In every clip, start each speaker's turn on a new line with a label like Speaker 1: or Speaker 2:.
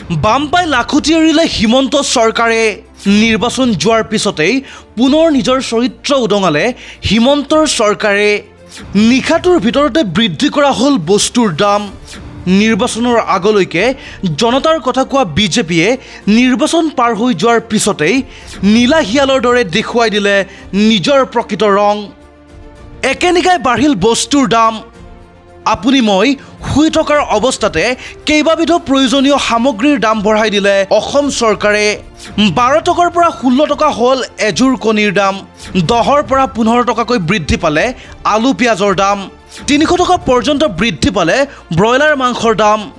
Speaker 1: বাম পাই লাখুটি এৰিলে হিমন্ত চৰকাৰে নিৰ্বাচন যোৱাৰ পিছতেই পুনৰ নিজৰ চৰিত্ৰ উদঙালে হিমন্তৰ চৰকাৰে নিশাটোৰ ভিতৰতে বৃদ্ধি কৰা হ'ল বস্তুৰ দাম নিৰ্বাচনৰ আগলৈকে জনতাৰ কথা কোৱা বিজেপিয়ে নিৰ্বাচন পাৰ হৈ যোৱাৰ পিছতেই নীলা হিয়ালৰ দৰে দেখুৱাই দিলে নিজৰ প্ৰকৃত ৰং একেনিকাই বাঢ়িল বস্তুৰ দাম আপুনি মই শুই থকাৰ অৱস্থাতে কেইবাবিধ প্ৰয়োজনীয় সামগ্ৰীৰ দাম বঢ়াই দিলে অসম চৰকাৰে 12 টকাৰ পৰা 16 টকা হ'ল এজোৰ কণীৰ দাম 10ৰ পৰা 15 টকাকৈ বৃদ্ধি পালে আলু পিয়াজৰ দাম 300 টকা পৰ্যন্ত বৃদ্ধি পালে ব্ৰইলাৰ মাংসৰ দাম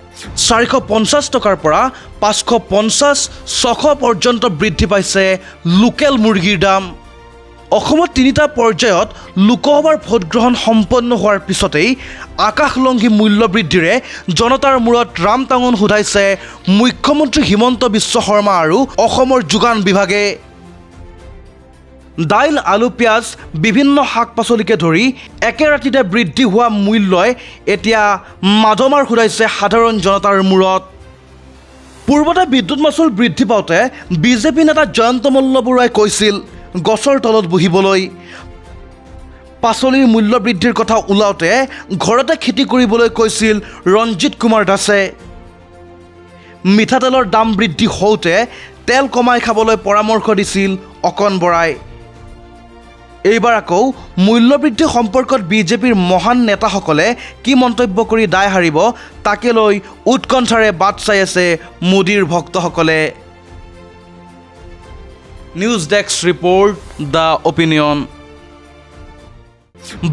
Speaker 1: 450 টকাৰ পৰা 550 600 পৰ্যন্ত বৃদ্ধি পাইছে লোকেল মুৰ্গীৰ দাম অসমত তিনিটা পৰ্যায়ত লোকসভাৰ ভোটগ্ৰহণ সম্পন্ন হোৱাৰ পিছতেই আকাশলংঘী মূল্য বৃদ্ধিৰে জনতাৰ মূৰত ৰামটাঙন সোধাইছে মুখ্যমন্ত্ৰী হিমন্ত বিশ্ব শৰ্মা আৰু অসমৰ যোগান বিভাগে দাইল আলু পিয়াজ বিভিন্ন শাক পাচলিকে ধৰি একে ৰাতিতে বৃদ্ধি হোৱা মূল্যই এতিয়া মাধমাৰ সোধাইছে সাধাৰণ জনতাৰ মূৰত পূৰ্বতে বিদ্যুৎ মাচুল বৃদ্ধি পাওঁতে বিজেপি নেতা জয়ন্ত মল্লবৰুৱাই কৈছিল গছৰ তলত বহিবলৈ পাচলিৰ মূল্য বৃদ্ধিৰ কথা ওলাওতে ঘৰতে খেতি কৰিবলৈ কৈছিল ৰঞ্জিত কুমাৰ দাসে মিঠাতেলৰ দাম বৃদ্ধি হওঁতে তেল কমাই খাবলৈ পৰামৰ্শ দিছিল অকণ বৰাই এইবাৰ আকৌ মূল্য বৃদ্ধি সম্পৰ্কত বিজেপিৰ মহান নেতাসকলে কি মন্তব্য কৰি দায় হাৰিব তাকে লৈ উৎকণ্ঠাৰে বাট চাই আছে মোদীৰ ভক্তসকলে news desk report the opinion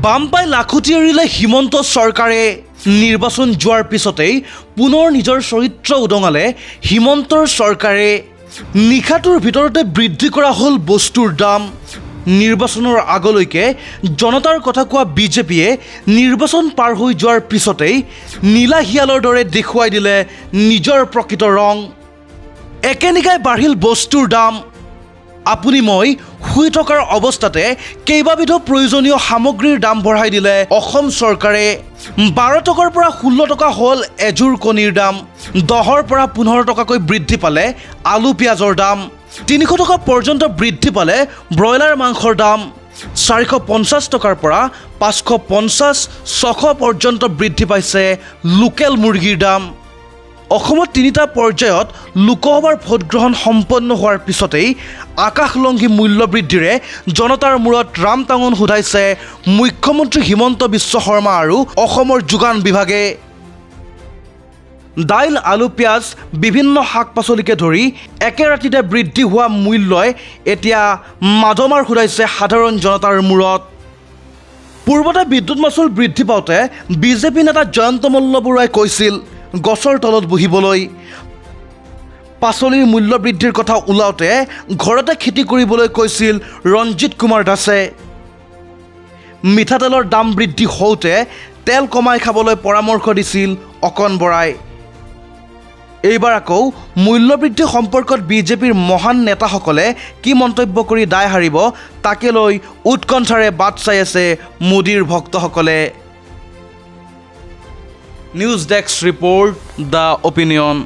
Speaker 1: বাম পাই লাখুটি এৰিলে হিমন্ত চৰকাৰে নিৰ্বাচন যোৱাৰ পিছতেই পুনৰ নিজৰ চৰিত্ৰ উদঙালে হিমন্তৰ চৰকাৰে নিশাটোৰ ভিতৰতে বৃদ্ধি কৰা হ'ল বস্তুৰ দাম নিৰ্বাচনৰ আগলৈকে জনতাৰ কথা কোৱা বিজেপিয়ে নিৰ্বাচন পাৰ হৈ যোৱাৰ পিছতেই নীলা হিয়ালৰ দৰে দেখুৱাই দিলে নিজৰ প্ৰকৃত ৰং একেনিকাই বাঢ়িল বস্তুৰ দাম আপুনি মই শুই থকাৰ অৱস্থাতে কেইবাবিধ প্ৰয়োজনীয় সামগ্ৰীৰ দাম বঢ়াই দিলে অসম চৰকাৰে 12 টকাৰ পৰা 16 টকা হ'ল এজোৰ কণীৰ দাম 10ৰ পৰা 15 টকাকৈ বৃদ্ধি পালে আলু পিয়াজৰ দাম 300 টকা পৰ্যন্ত বৃদ্ধি পালে ব্ৰইলাৰ মাংসৰ দাম 450 টকাৰ পৰা 550 600 পৰ্যন্ত বৃদ্ধি পাইছে লোকেল মুৰ্গীৰ দাম অসমত তিনিটা পৰ্যায়ত লোকসভাৰ ভোটগ্ৰহণ সম্পন্ন হোৱাৰ পিছতেই আকাশলংঘী মূল্য বৃদ্ধিৰে জনতাৰ মূৰত ৰামটাঙন সোধাইছে মুখ্যমন্ত্ৰী হিমন্ত বিশ্ব শৰ্মা আৰু অসমৰ যোগান বিভাগে দাইল আলু পিয়াজ বিভিন্ন শাক পাচলিকে ধৰি একে ৰাতিতে বৃদ্ধি হোৱা মূল্যই এতিয়া মাধমাৰ সোধাইছে সাধাৰণ জনতাৰ মূৰত পূৰ্বতে বিদ্যুৎ মাচুল বৃদ্ধি পাওঁতে বিজেপি নেতা জয়ন্ত মল্লবৰুৱাই কৈছিল গছৰ তলত বহিবলৈ পাচলিৰ মূল্য বৃদ্ধিৰ কথা ওলাওতে ঘৰতে খেতি কৰিবলৈ কৈছিল ৰঞ্জিত কুমাৰ দাসে মিঠাতেলৰ দাম বৃদ্ধি হওঁতে তেল কমাই খাবলৈ পৰামৰ্শ দিছিল অকণ বৰাই এইবাৰ আকৌ মূল্য বৃদ্ধি সম্পৰ্কত বিজেপিৰ মহান নেতাসকলে কি মন্তব্য কৰি দায় হাৰিব তাকে লৈ উৎকণ্ঠাৰে বাট চাই আছে মোদীৰ ভক্তসকলে news desk report the opinion